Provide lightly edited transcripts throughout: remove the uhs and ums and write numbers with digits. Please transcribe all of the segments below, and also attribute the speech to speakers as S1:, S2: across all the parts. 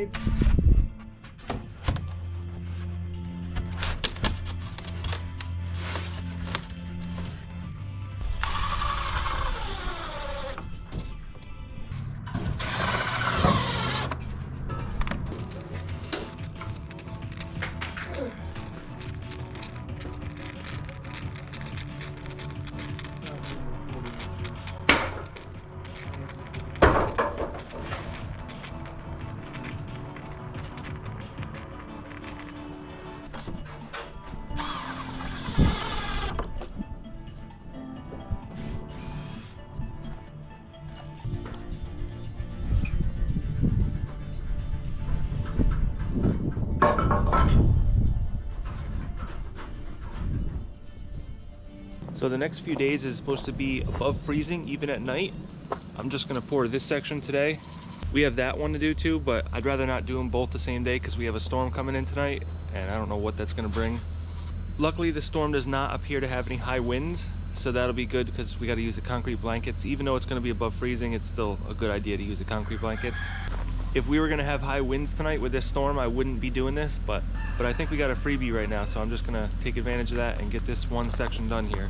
S1: grenades. So the next few days is supposed to be above freezing even at night. I'm just gonna pour this section today. We have that one to do too, but I'd rather not do them both the same day because we have a storm coming in tonight and I don't know what that's gonna bring. Luckily the storm does not appear to have any high winds, so that'll be good because we gotta use the concrete blankets. Even though it's gonna be above freezing, it's still a good idea to use the concrete blankets. If we were gonna have high winds tonight with this storm, I wouldn't be doing this, but I think we got a freebie right now, so I'm just gonna take advantage of that and get this one section done here.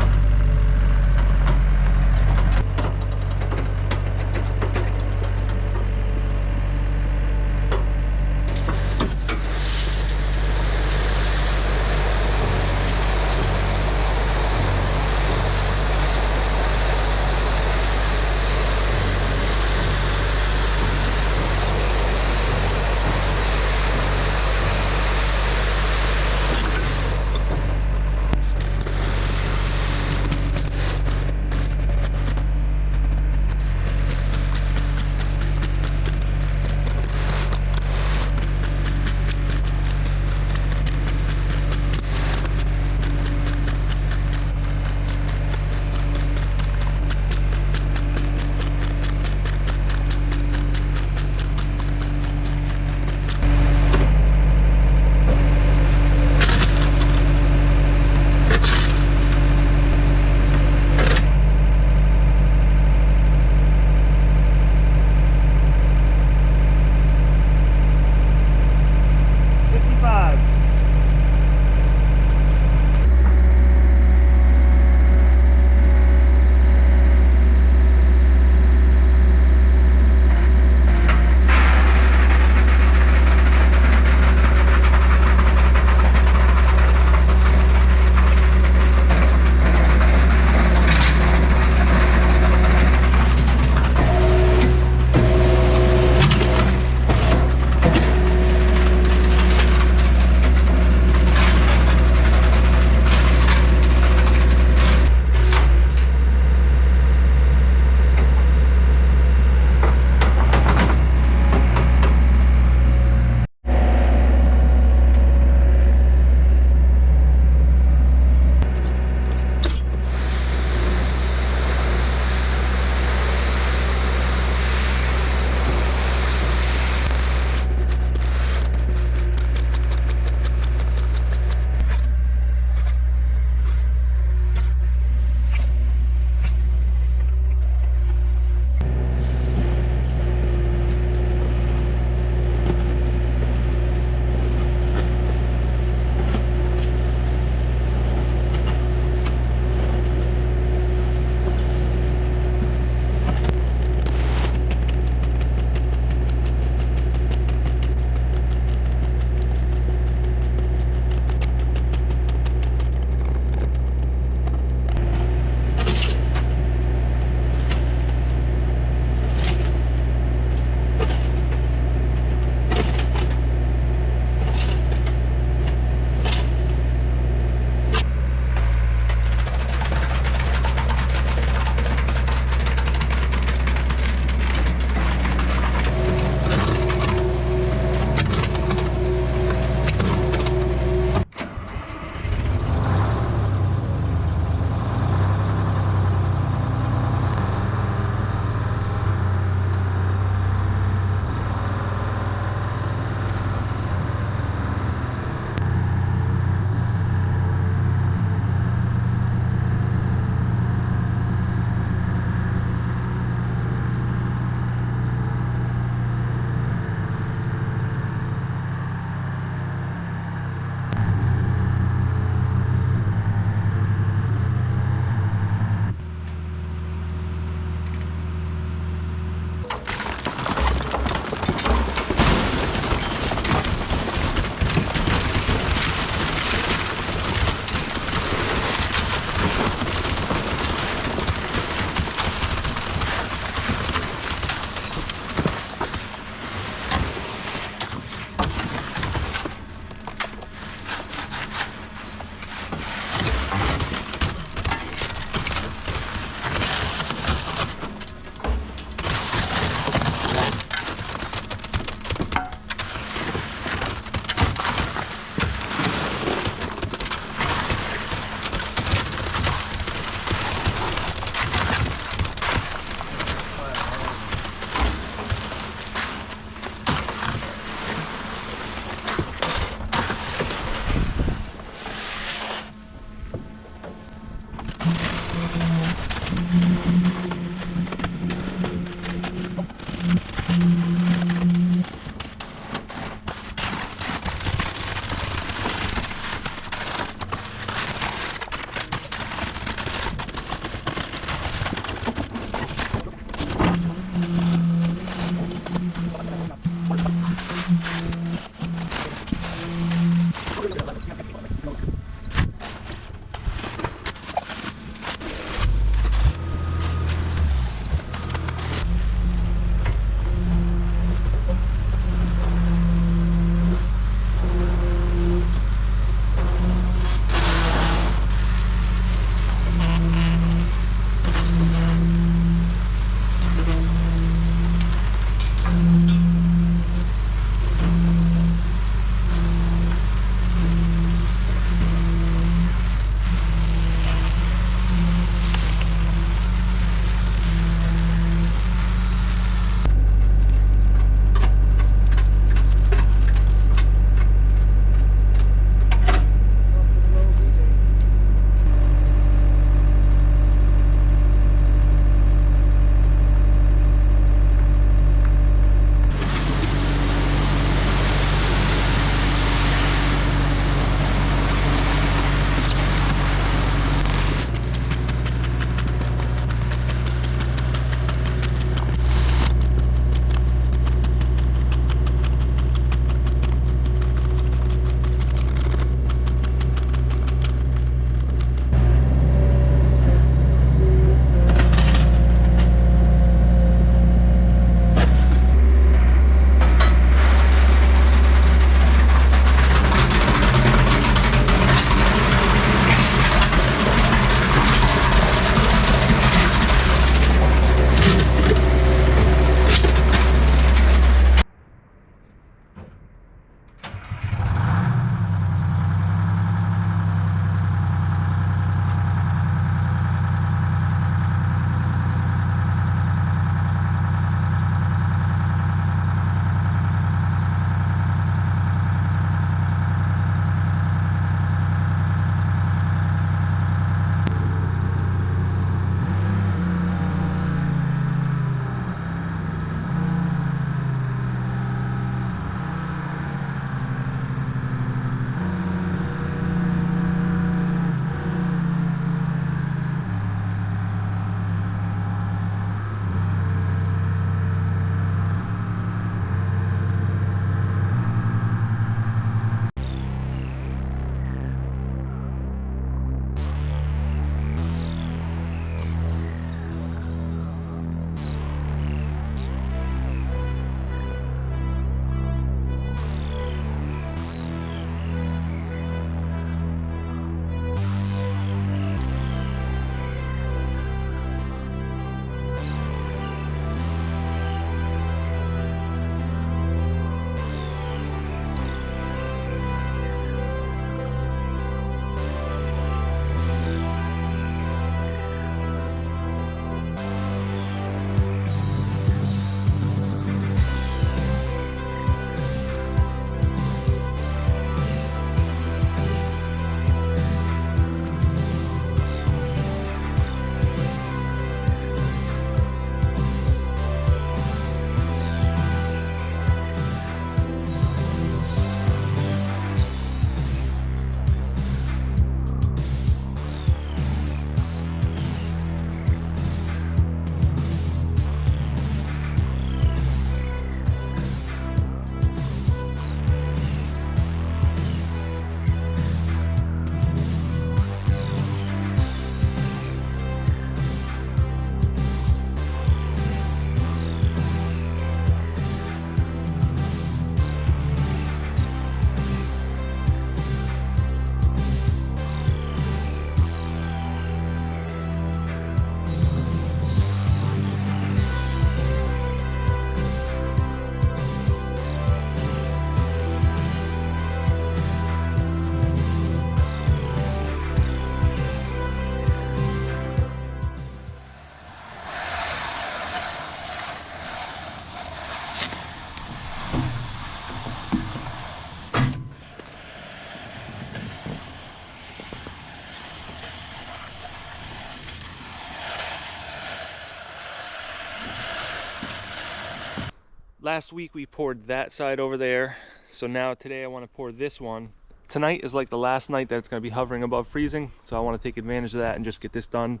S1: Last week we poured that side over there, so now today I want to pour this one. Tonight is like the last night that it's going to be hovering above freezing, so I want to take advantage of that and just get this done.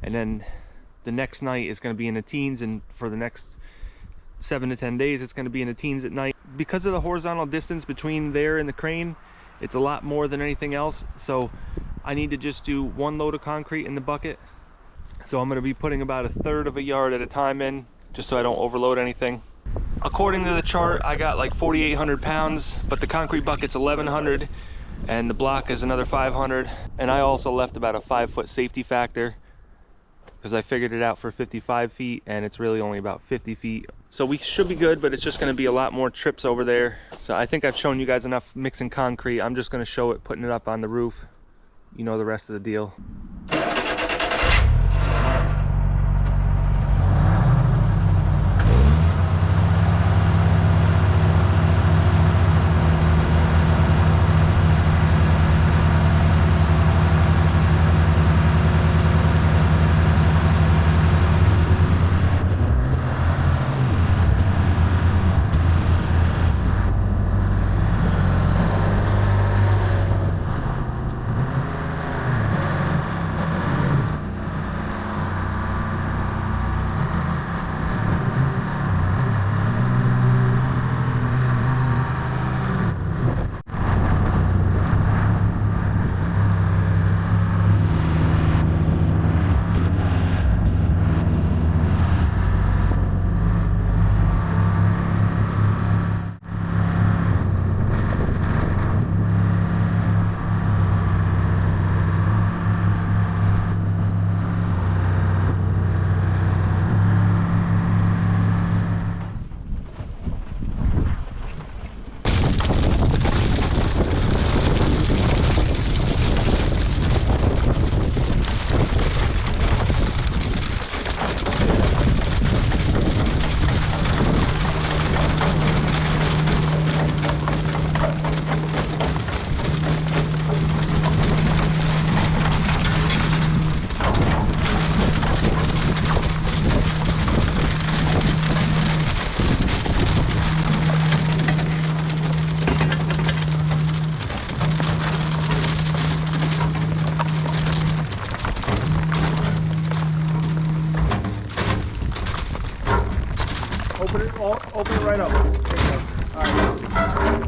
S1: And then the next night is going to be in the teens, and for the next 7 to 10 days it's going to be in the teens at night. Because of the horizontal distance between there and the crane, it's a lot more than anything else, so I need to just do one load of concrete in the bucket. So I'm going to be putting about 1/3 of a yard at a time in, just so I don't overload anything. According to the chart, I got like 4,800 pounds, but the concrete bucket's 1,100 and the block is another 500. And I also left about a 5-foot safety factor because I figured it out for 55 feet and it's really only about 50 feet. So we should be good, but it's just going to be a lot more trips over there. So I think I've shown you guys enough mixing concrete. I'm just going to show it putting it up on the roof. You know the rest of the deal.
S2: Open it right up. All right.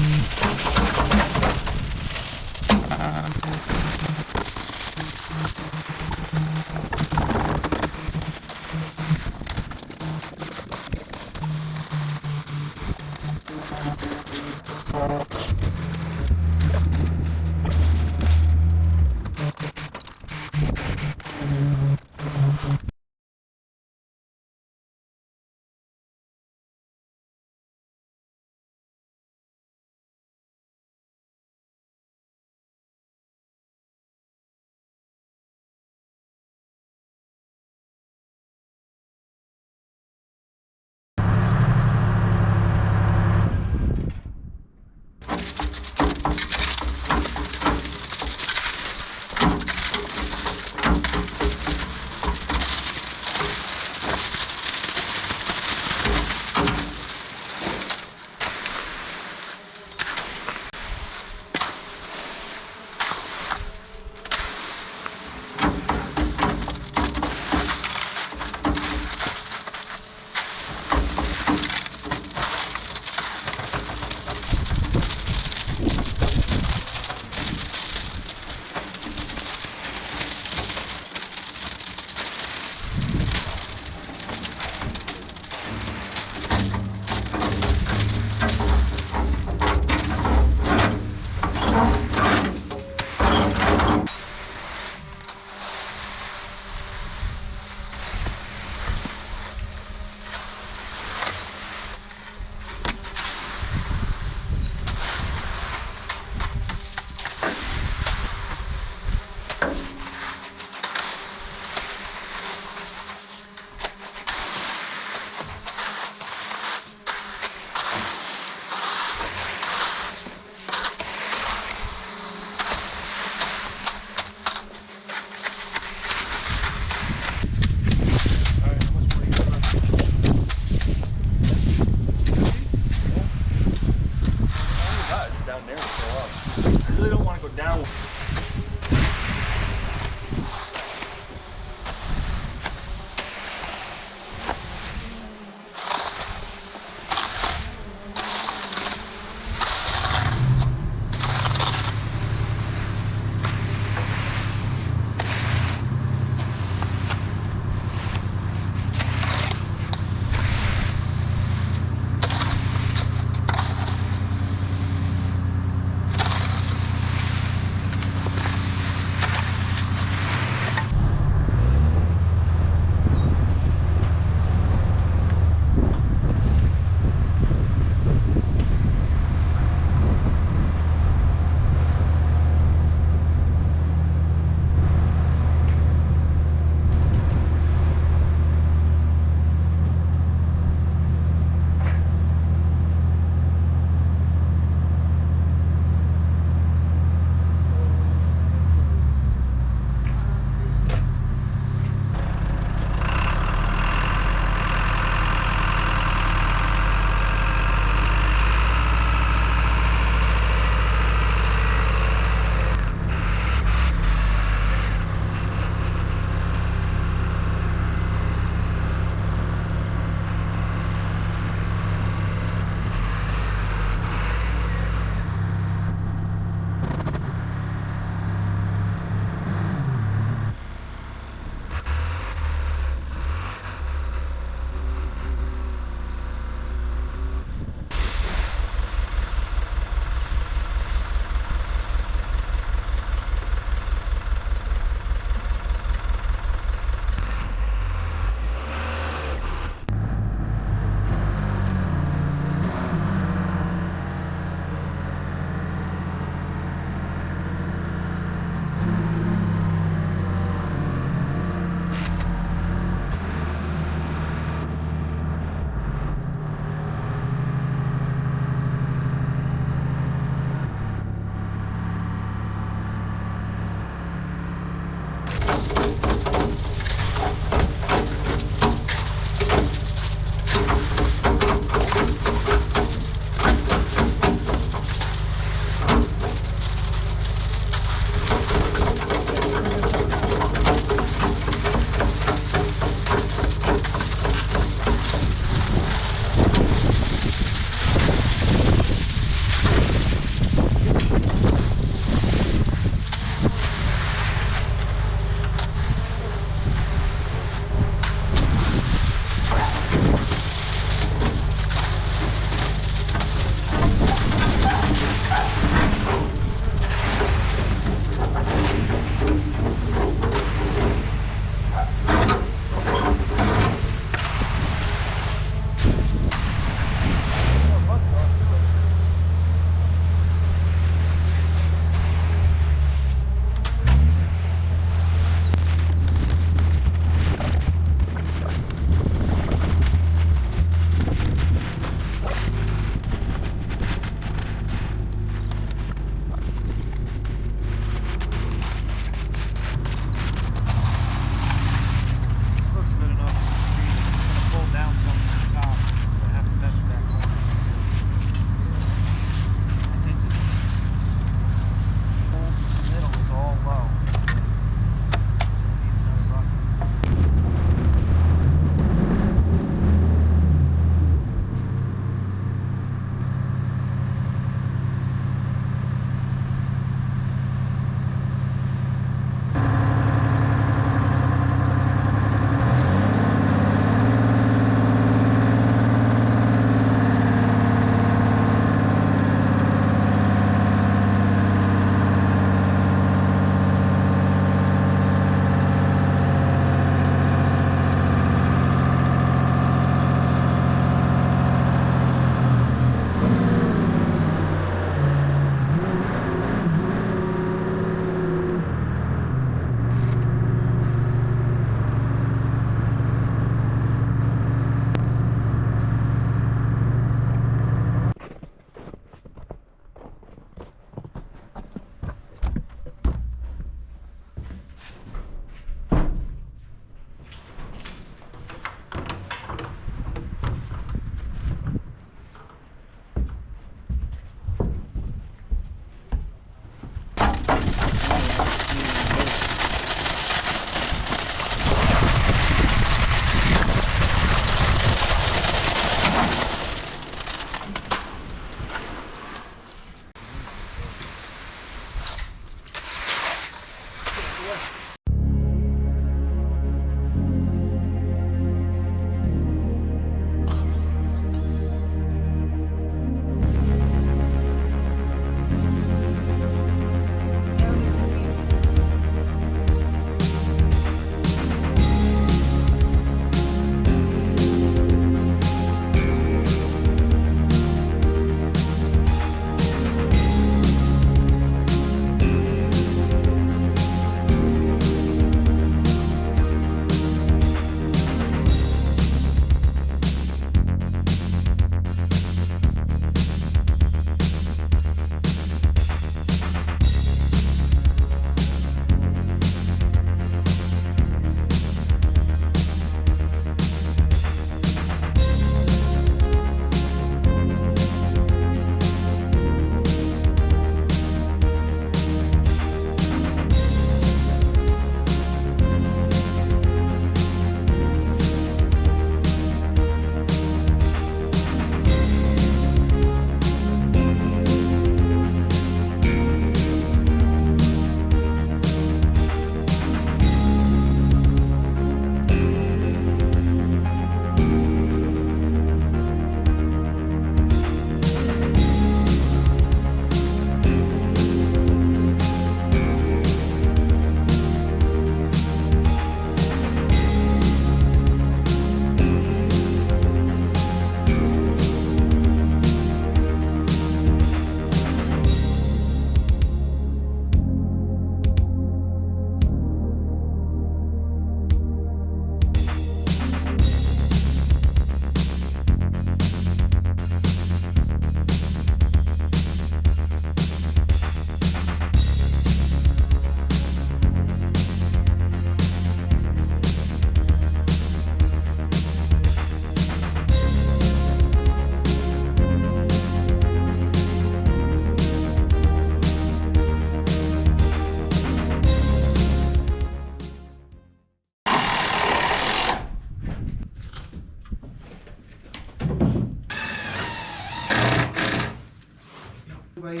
S2: by ear.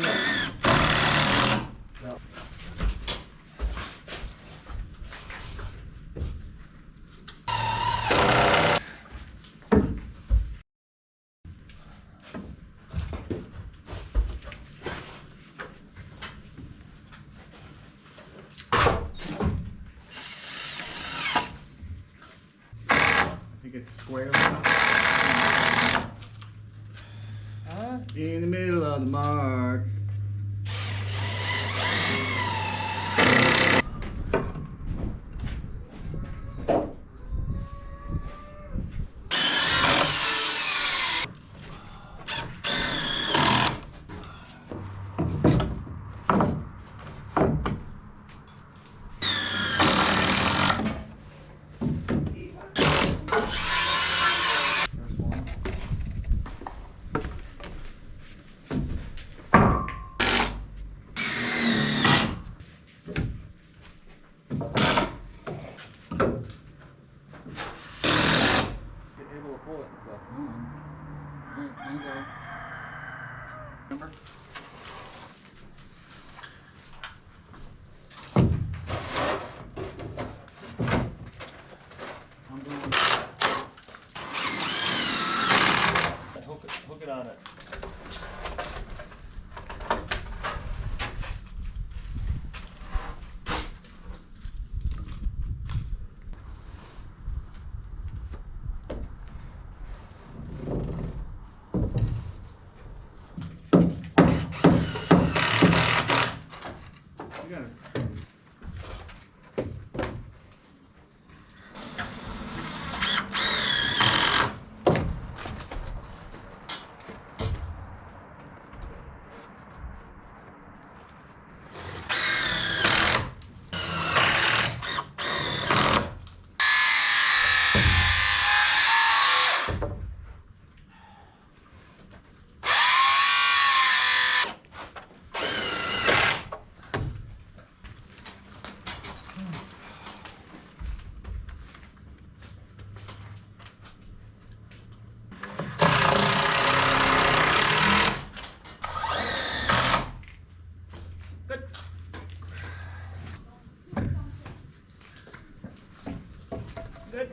S2: Yep. I think it's square. In the middle of the mark. Remember? I'm going.
S1: Hook it on it.
S2: You got it.
S1: Good.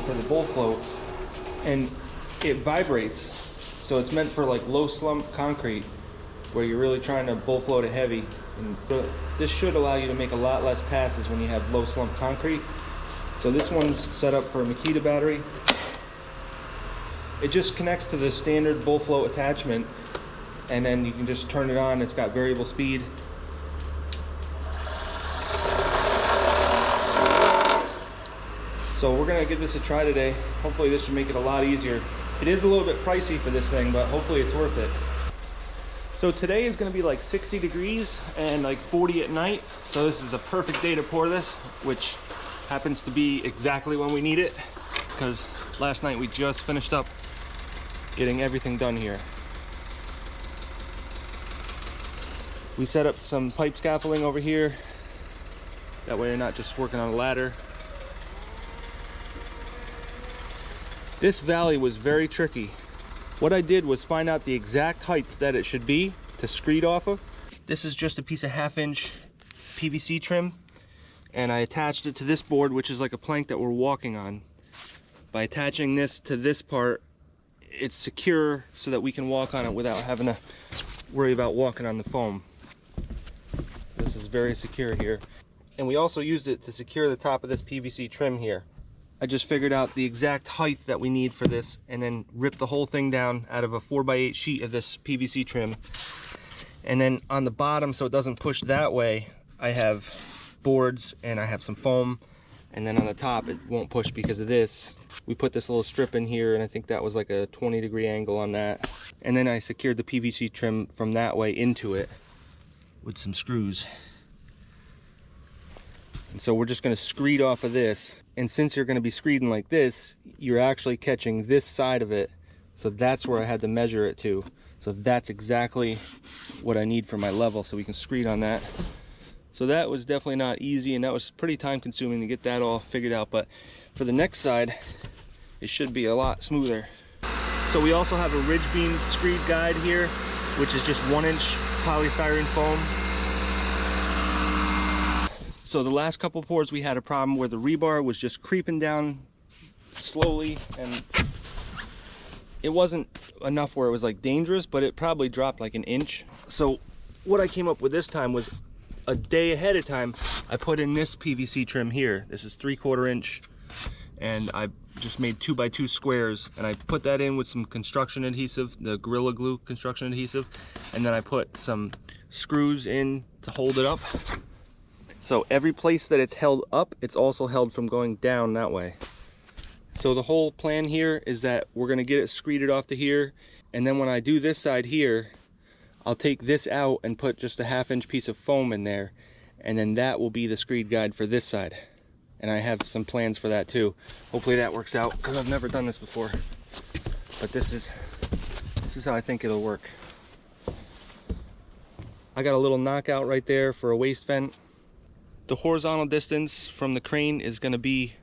S1: for the bull float, and it vibrates. So it's meant for like low slump concrete where you're really trying to bull float it heavy. And this should allow you to make a lot less passes when you have low slump concrete. So this one's set up for a Makita battery. It just connects to the standard bull float attachment, and then you can just turn it on. It's got variable speed. So we're gonna give this a try today. Hopefully this should make it a lot easier. It is a little bit pricey for this thing, but hopefully it's worth it. So today is gonna be like 60 degrees and like 40 at night. So this is a perfect day to pour this, which happens to be exactly when we need it, because last night we just finished up getting everything done here. We set up some pipe scaffolding over here. That way you're not just working on a ladder. This valley was very tricky. What I did was find out the exact height that it should be to screed off of. This is just a piece of 1/2-inch PVC trim, and I attached it to this board, which is like a plank that we're walking on. By attaching this to this part, it's secure so that we can walk on it without having to worry about walking on the foam. This is very secure here. And we also used it to secure the top of this PVC trim here. I just figured out the exact height that we need for this, and then ripped the whole thing down out of a 4x8 sheet of this PVC trim. And then on the bottom, so it doesn't push that way, I have boards and I have some foam. And then on the top, it won't push because of this. We put this little strip in here, and I think that was like a 20-degree angle on that. And then I secured the PVC trim from that way into it with some screws. And so we're just gonna screed off of this. And since you're gonna be screeding like this, you're actually catching this side of it. So that's where I had to measure it to. So that's exactly what I need for my level, so we can screed on that. So that was definitely not easy, and that was pretty time consuming to get that all figured out. But for the next side, it should be a lot smoother. So we also have a ridge beam screed guide here, which is just 1-inch polystyrene foam. So the last couple pours we had a problem where the rebar was just creeping down slowly, and it wasn't enough where it was like dangerous, but it probably dropped like 1 inch. So what I came up with this time was, a day ahead of time, I put in this PVC trim here. This is 3/4 inch, and I just made 2x2 squares, and I put that in with some construction adhesive, the Gorilla Glue construction adhesive, and then I put some screws in to hold it up. So every place that it's held up, it's also held from going down that way. So the whole plan here is that we're gonna get it screeded off to here, and then when I do this side here, I'll take this out and put just a 1/2-inch piece of foam in there, and then that will be the screed guide for this side. And I have some plans for that too. Hopefully that works out, because I've never done this before. But this is how I think it'll work. I got a little knockout right there for a waste vent. The horizontal distance from the crane is gonna be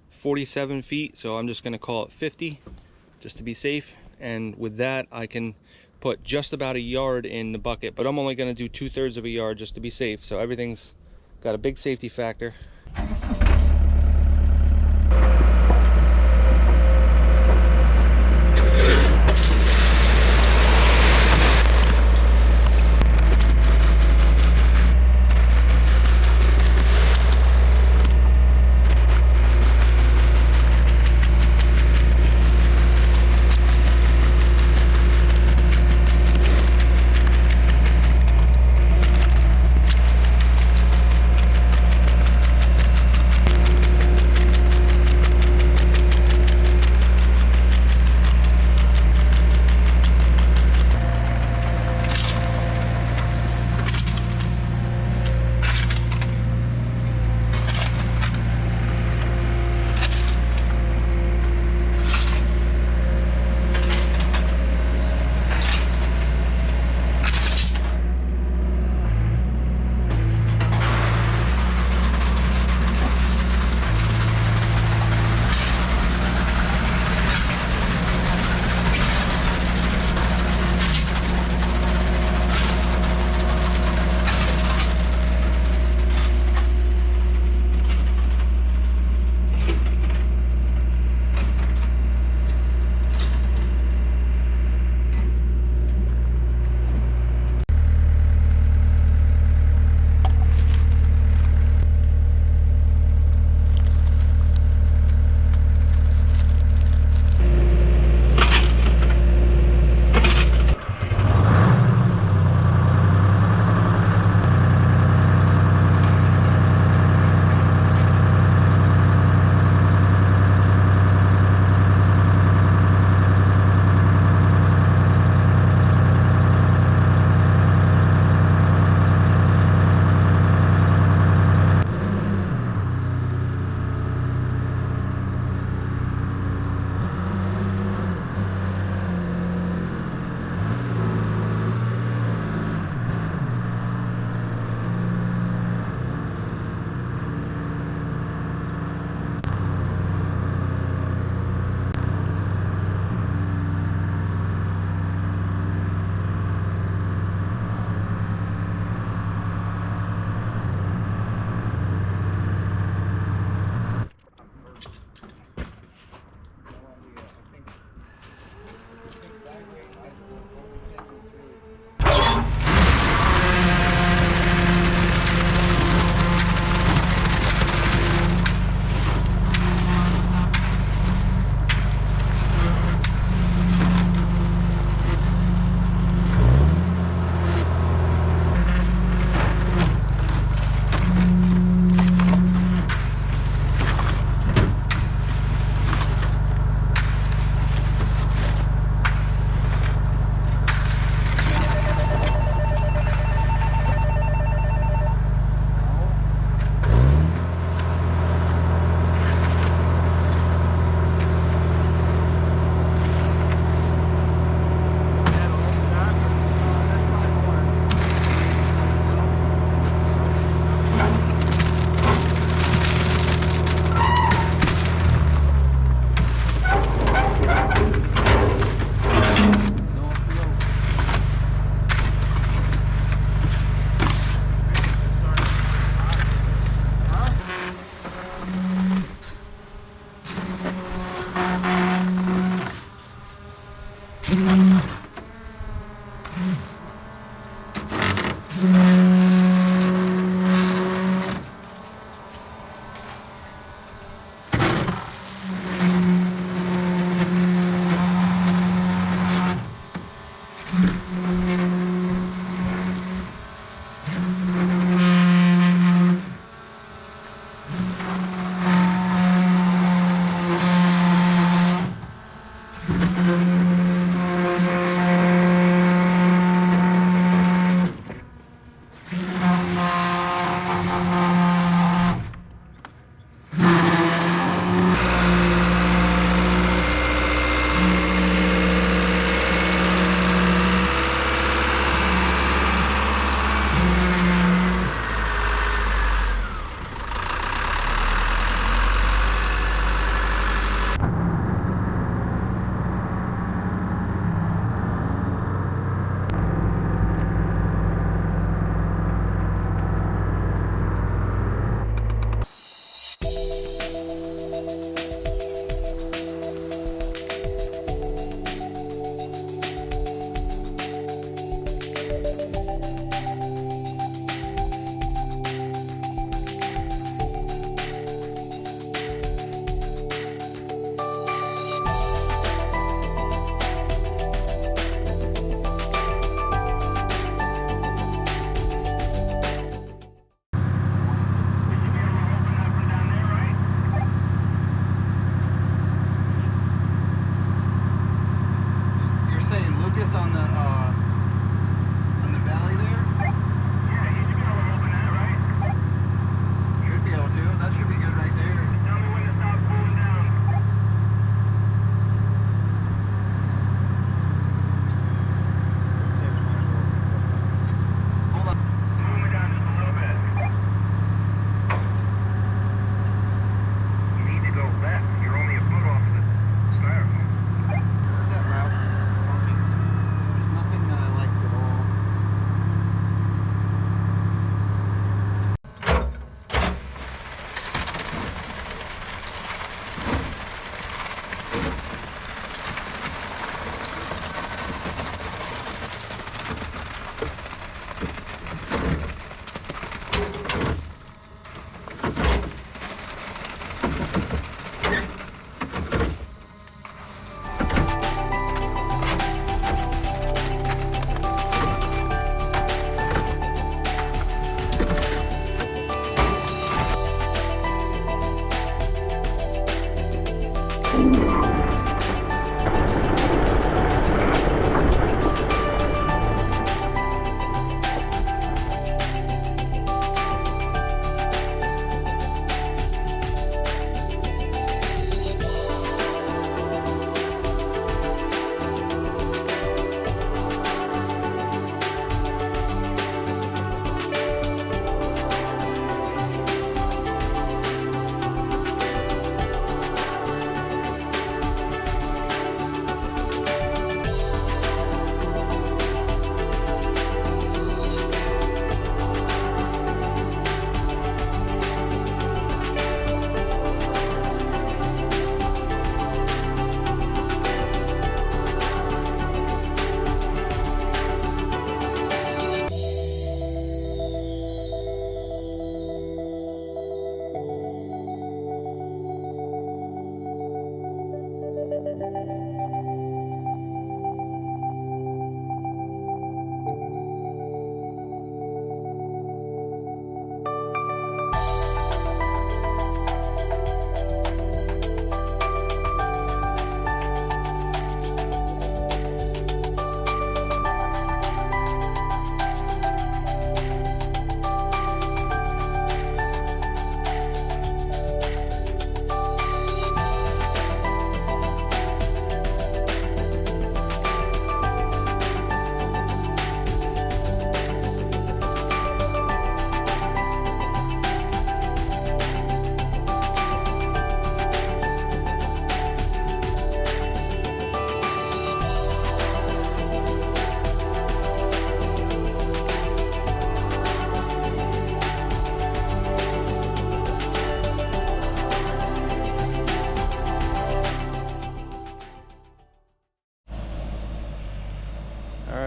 S1: 47 feet, so I'm just gonna call it 50, just to be safe. And with that, I can put just about 1 yard in the bucket, but I'm only gonna do 2/3 of a yard just to be safe. So everything's got a big safety factor.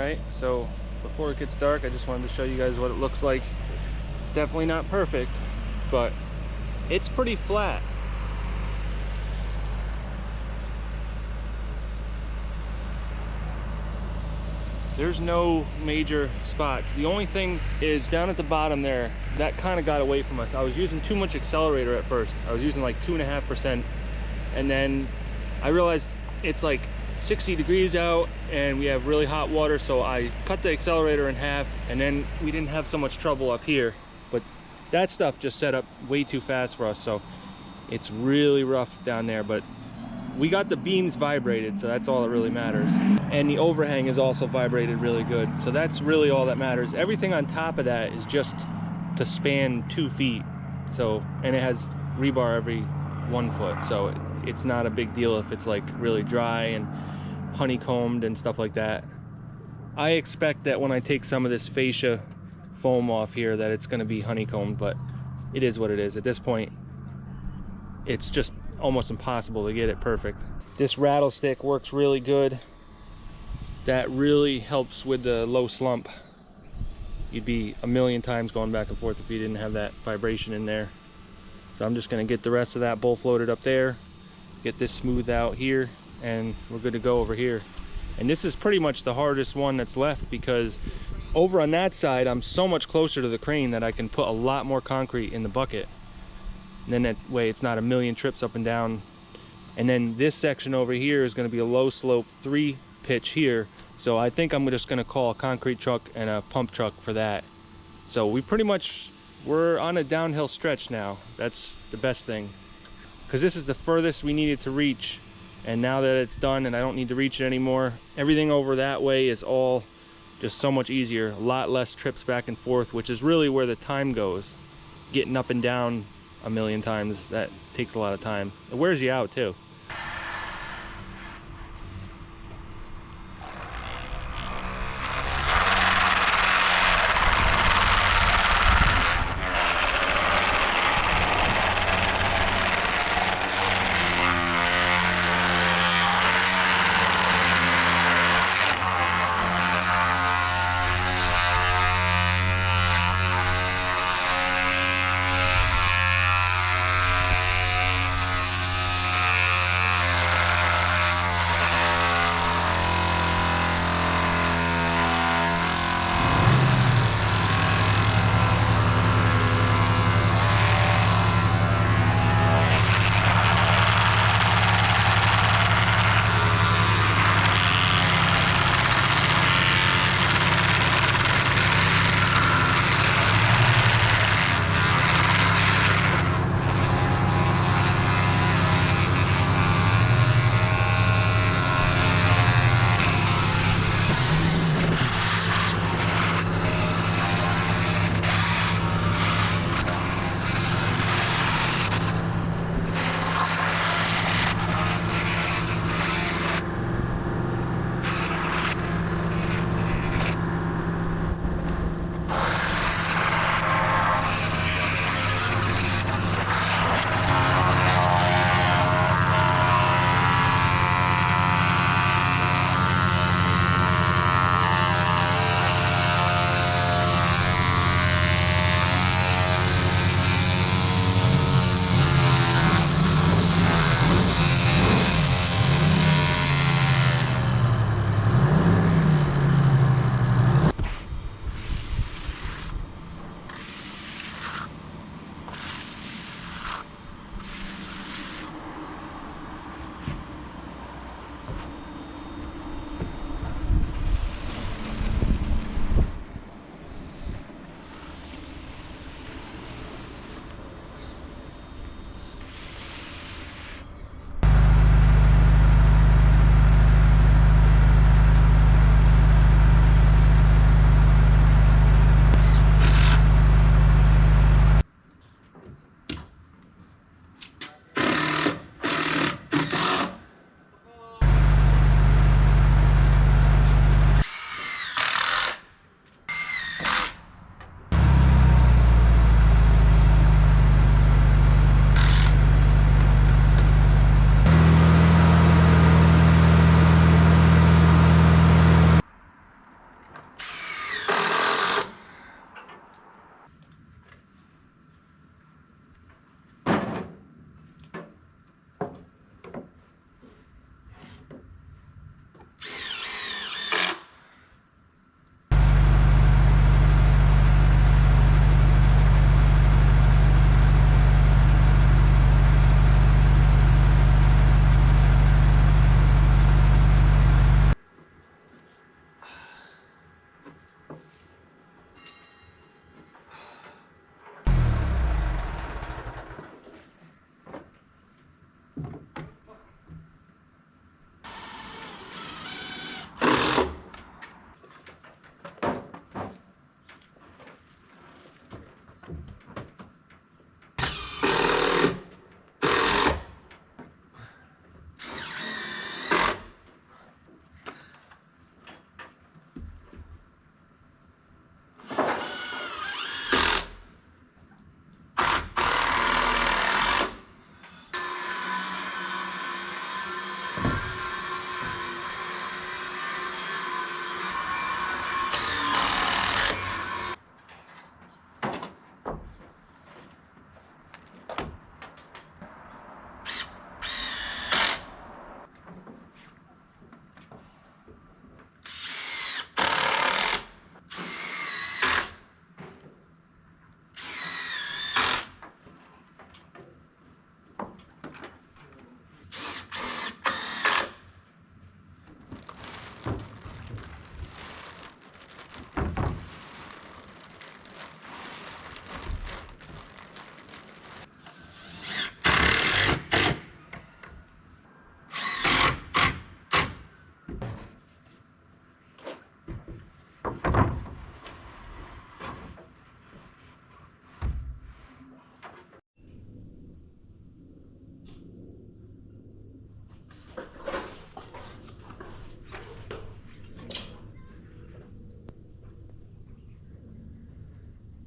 S1: Alright, so before it gets dark, I just wanted to show you guys what it looks like. It's definitely not perfect, but it's pretty flat. There's no major spots. The only thing is down at the bottom there, that kind of got away from us. I was using too much accelerator at first. I was using like 2.5%, and then I realized it's like 60 degrees out and we have really hot water, so I cut the accelerator in half, and then we didn't have so much trouble up here. But that stuff just set up way too fast for us, so it's really rough down there. But we got the beams vibrated, so that's all that really matters. And the overhang is also vibrated really good, so that's really all that matters. Everything on top of that is just to span 2 feet. So, and it has rebar every 1 foot, so it's not a big deal if it's like really dry and honeycombed and stuff like that. I expect that when I take some of this fascia foam off here that it's going to be honeycombed, but it is what it is. At this point, it's just almost impossible to get it perfect. This rattle stick works really good. That really helps with the low slump. You'd be a million times going back and forth if you didn't have that vibration in there. So I'm just going to get the rest of that bull floated up there, get this smoothed out here, and we're good to go over here. And this is pretty much the hardest one that's left, because over on that side I'm so much closer to the crane that I can put a lot more concrete in the bucket. And then that way it's not a million trips up and down. And then this section over here is going to be a low slope 3 pitch here. So I think I'm just going to call a concrete truck and a pump truck for that. So we're on a downhill stretch now. That's the best thing, because this is the furthest we needed to reach. And now that it's done and I don't need to reach it anymore, everything over that way is all just so much easier. A lot less trips back and forth, which is really where the time goes. Getting up and down a million times, that takes a lot of time. It wears you out too.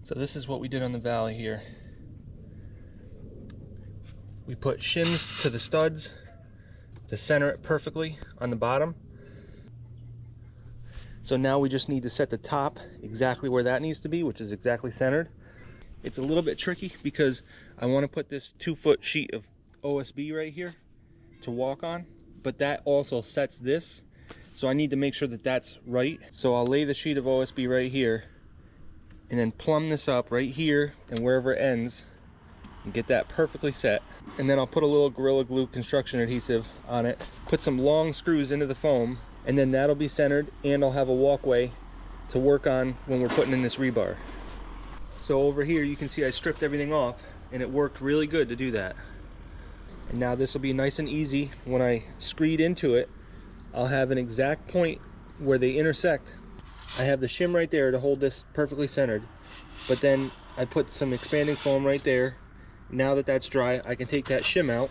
S1: So this is what we did on the valley here. We put shims to the studs to center it perfectly on the bottom. So now we just need to set the top exactly where that needs to be, which is exactly centered. It's a little bit tricky because I want to put this 2-foot sheet of OSB right here to walk on, but that also sets this. So I need to make sure that that's right. So I'll lay the sheet of OSB right here and then plumb this up right here and wherever it ends and get that perfectly set. And then I'll put a little Gorilla Glue construction adhesive on it, put some long screws into the foam, and then that'll be centered, and I'll have a walkway to work on when we're putting in this rebar. So over here you can see I stripped everything off, and it worked really good to do that. And now this will be nice and easy. When I screed into it, I'll have an exact point where they intersect. I have the shim right there to hold this perfectly centered, but then I put some expanding foam right there. Now that that's dry, I can take that shim out.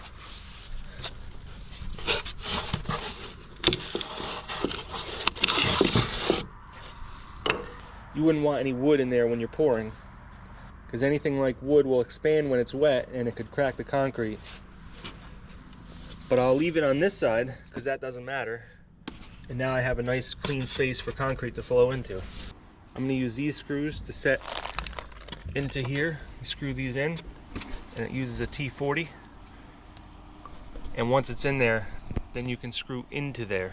S1: You wouldn't want any wood in there when you're pouring, because anything like wood will expand when it's wet and it could crack the concrete. But I'll leave it on this side because that doesn't matter. And now I have a nice clean space for concrete to flow into. I'm going to use these screws to set into here. You screw these in, and it uses a T40. And once it's in there, then you can screw into there.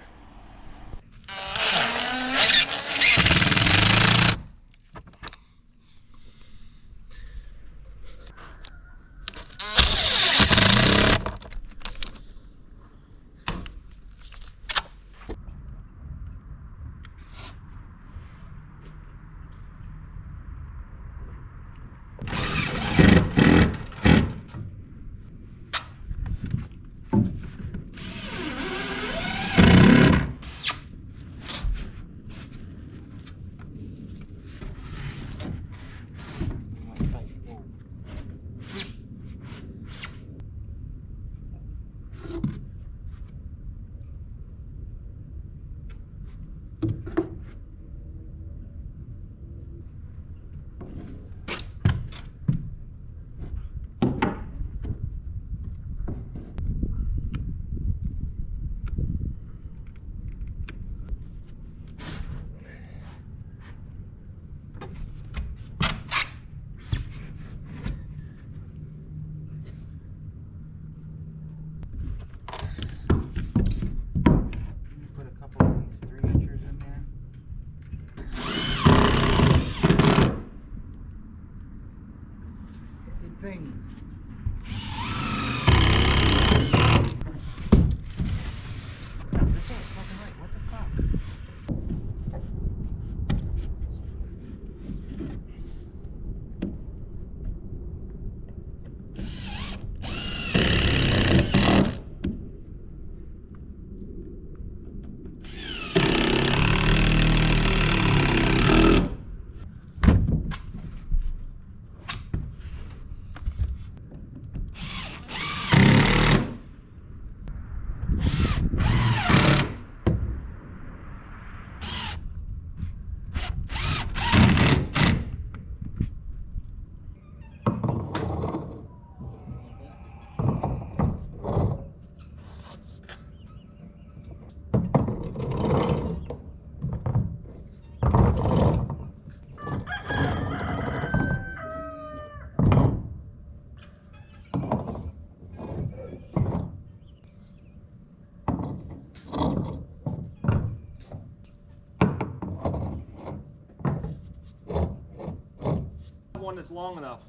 S1: One that's long enough.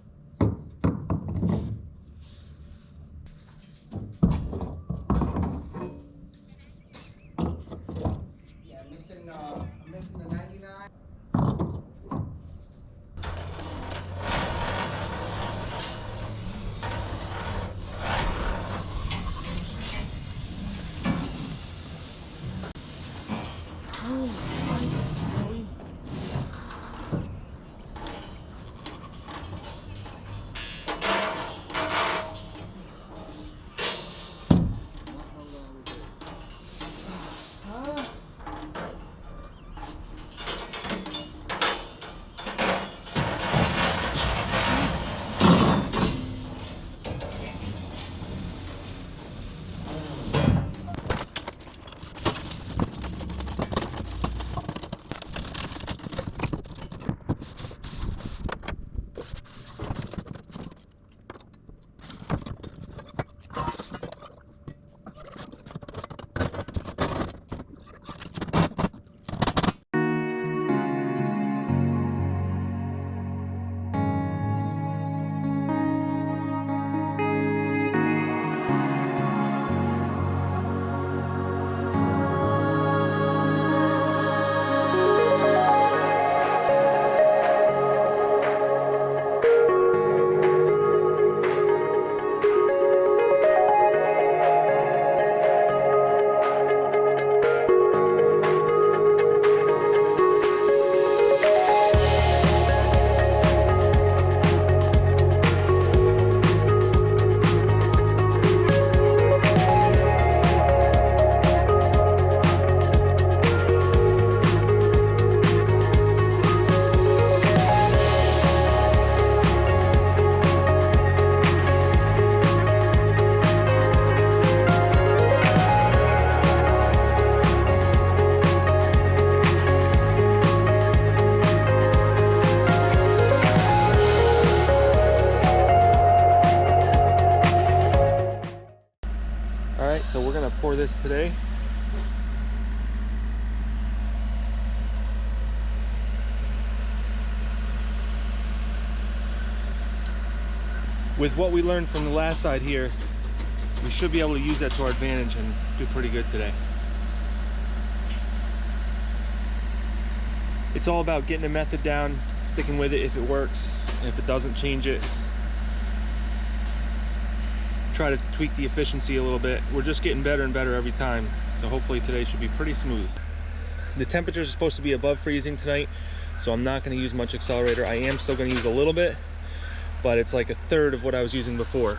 S2: Yeah, I'm missing the 99.
S1: pour this today. With what we learned from the last side here, we should be able to use that to our advantage and do pretty good today. It's all about getting a method down, sticking with it if it works, and if it doesn't, change it. Try to tweak the efficiency a little bit. We're just getting better and better every time, so hopefully today should be pretty smooth. The temperatures are supposed to be above freezing tonight, so I'm not going to use much accelerator. I am still going to use a little bit, but it's like a third of what I was using before.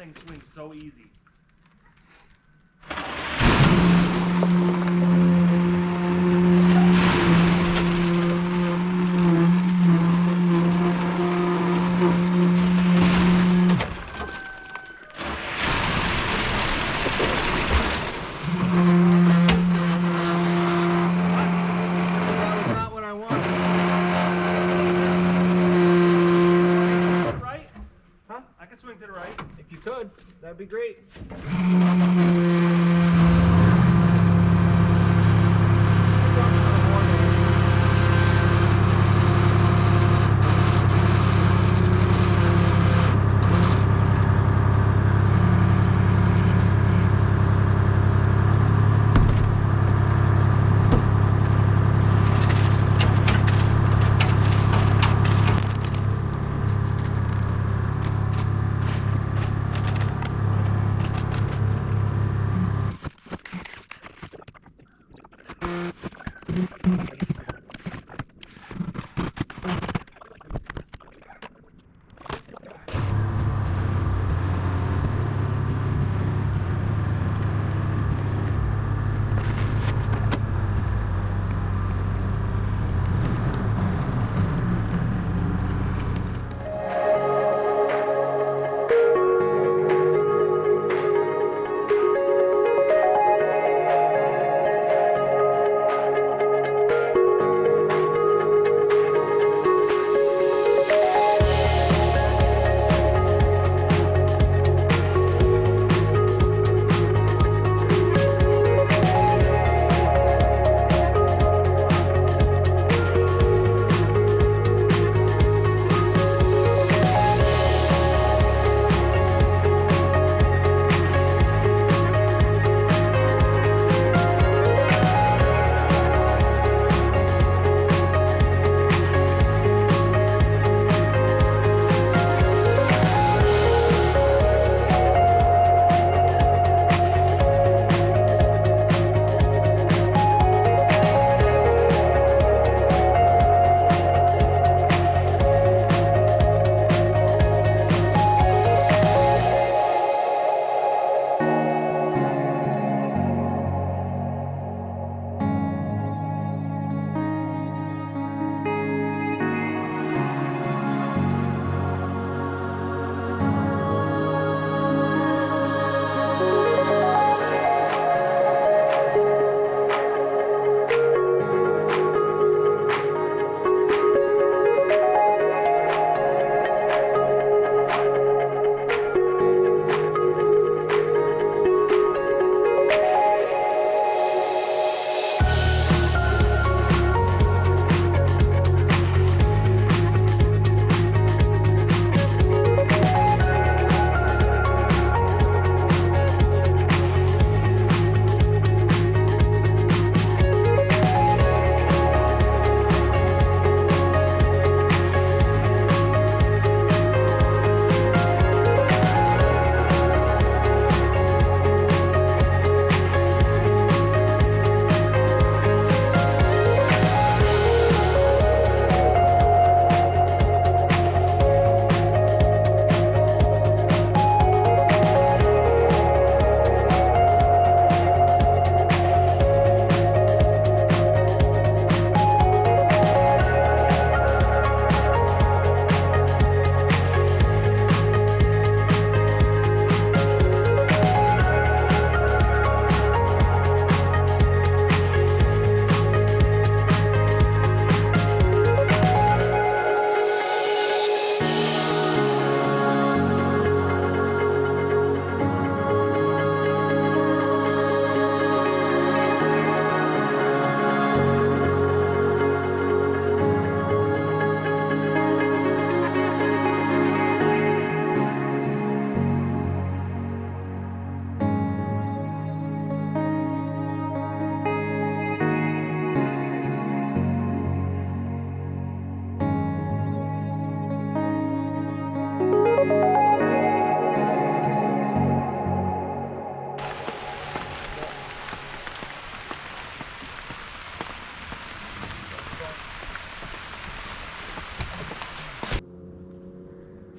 S3: thing swings so easy.
S2: That'd be great.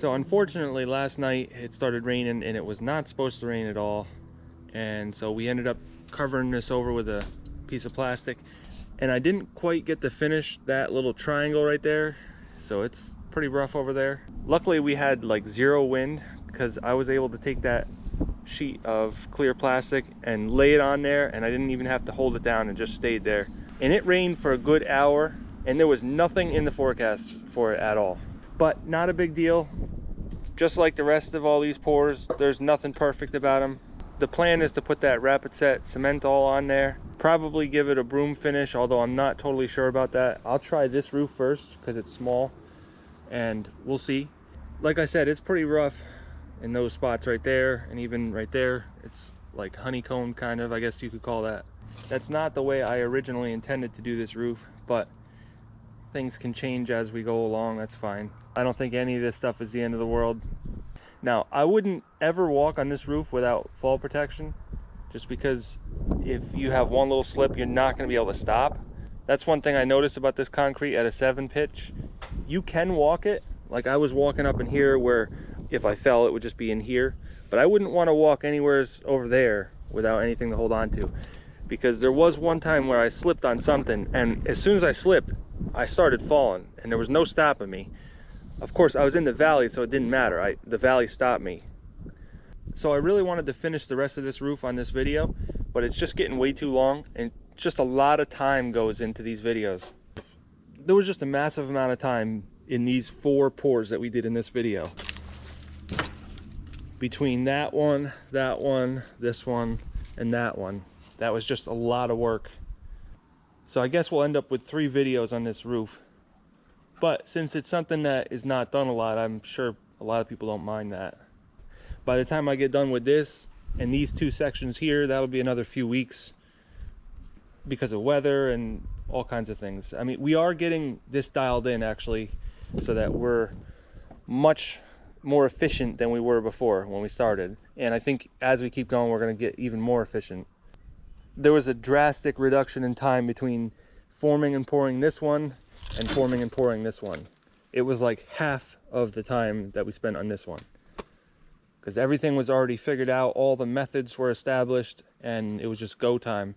S1: So unfortunately last night it started raining and it was not supposed to rain at all, and so we ended up covering this over with a piece of plastic, and I didn't quite get to finish that little triangle right there, so it's pretty rough over there. Luckily we had like zero wind because I was able to take that sheet of clear plastic and lay it on there, and I didn't even have to hold it down, and just stayed there. And it rained for a good hour and there was nothing in the forecast for it at all. But not a big deal. just like the rest of all these pours, there's nothing perfect about them. The plan is to put that rapid set cement all on there, probably give it a broom finish, although I'm not totally sure about that. I'll try this roof first because it's small, and we'll see. Like I said, it's pretty rough in those spots right there, and even right there. It's like honeycomb kind of, I guess you could call that. That's not the way I originally intended to do this roof, but things can change as we go along. That's fine. I don't think any of this stuff is the end of the world. Now, I wouldn't ever walk on this roof without fall protection, just because if you have one little slip, you're not going to be able to stop. That's one thing I noticed about this concrete at a 7 pitch. You can walk it. Like I was walking up in here where if I fell, it would just be in here. But I wouldn't want to walk anywhere over there without anything to hold on to. Because there was one time where I slipped on something, and as soon as I slipped, I started falling, and there was no stopping me. Of course, I was in the valley, so it didn't matter. The valley stopped me. So I really wanted to finish the rest of this roof on this video, but it's just getting way too long, and just a lot of time goes into these videos. There was just a massive amount of time in these 4 pours that we did in this video. Between that one, this one, and that one. That was just a lot of work. So I guess we'll end up with 3 videos on this roof. But since it's something that is not done a lot, I'm sure a lot of people don't mind that. By the time I get done with this and these 2 sections here, that'll be another few weeks because of weather and all kinds of things. I mean, we are getting this dialed in actually, so that we're much more efficient than we were before when we started. And I think as we keep going, we're going to get even more efficient. There was a drastic reduction in time between forming and pouring this one and forming and pouring this one. It was like half of the time that we spent on this one, because everything was already figured out, all the methods were established, and it was just go time.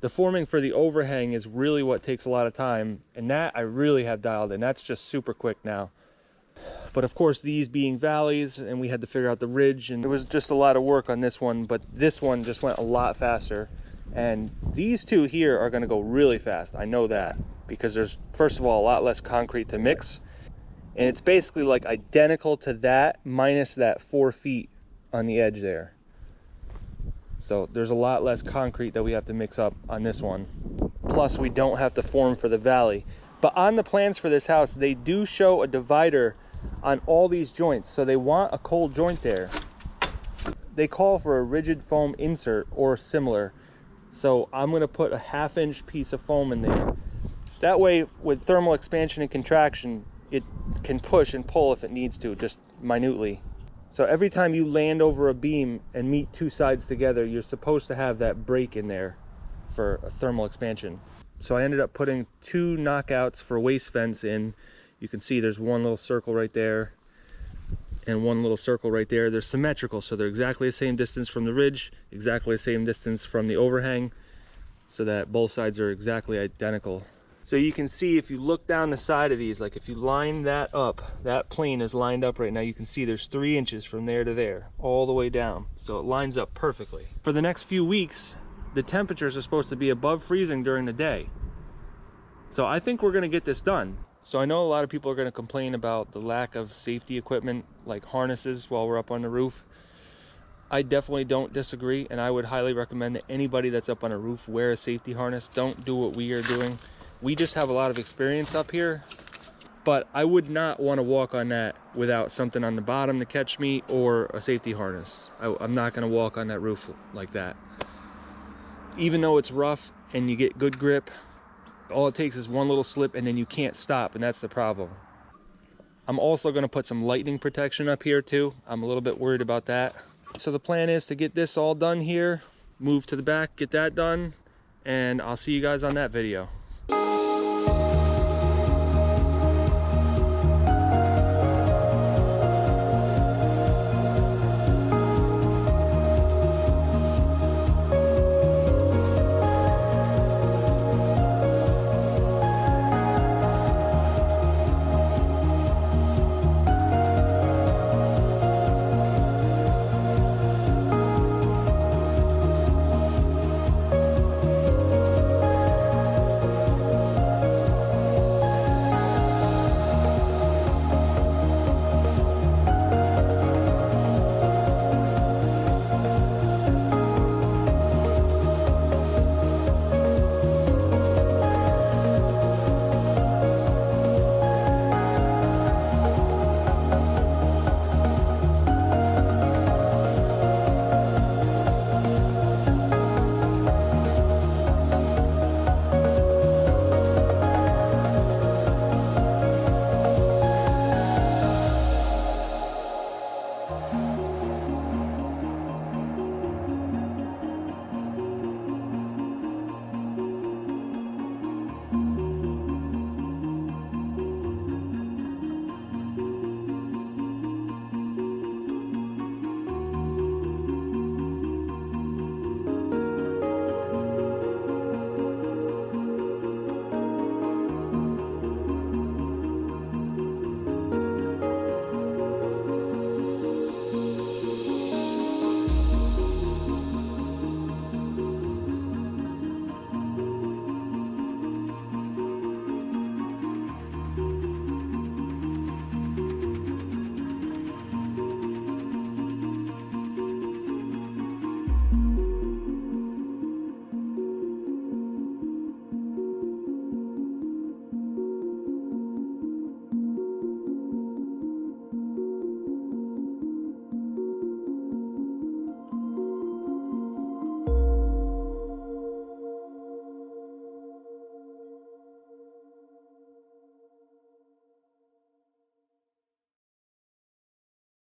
S1: The forming for the overhang is really what takes a lot of time, and that I really have dialed in. That's just super quick now. But of course, these being valleys, and we had to figure out the ridge, and there was just a lot of work on this one, but this one just went a lot faster. And these 2 here are going to go really fast. I know that, because there's, first of all, a lot less concrete to mix, and it's basically like identical to that minus that 4 feet on the edge there. So there's a lot less concrete that we have to mix up on this one. Plus, we don't have to form for the valley. But on the plans for this house, they do show a divider on all these joints, so they want a cold joint there. They call for a rigid foam insert or similar. So I'm going to put a 1/2 inch piece of foam in there. That way, with thermal expansion and contraction, it can push and pull if it needs to, just minutely. So every time you land over a beam and meet 2 sides together, you're supposed to have that break in there for a thermal expansion. So I ended up putting 2 knockouts for waste fence in. You can see there's one little circle right there and one little circle right there. They're symmetrical, so they're exactly the same distance from the ridge, exactly the same distance from the overhang, so that both sides are exactly identical. So you can see if you look down the side of these, like if you line that up, that plane is lined up right now, you can see there's 3 inches from there to there, all the way down. So it lines up perfectly. For the next few weeks, the temperatures are supposed to be above freezing during the day. So I think we're gonna get this done. So I know a lot of people are gonna complain about the lack of safety equipment, like harnesses while we're up on the roof. I definitely don't disagree, and I would highly recommend that anybody that's up on a roof wear a safety harness. Don't do what we are doing. We just have a lot of experience up here, but I would not want to walk on that without something on the bottom to catch me or a safety harness. I'm not going to walk on that roof like that. Even though it's rough and you get good grip, all it takes is one little slip and then you can't stop, and that's the problem. I'm also going to put some lightning protection up here too. I'm a little bit worried about that. So the plan is to get this all done here, move to the back, get that done, and I'll see you guys on that video.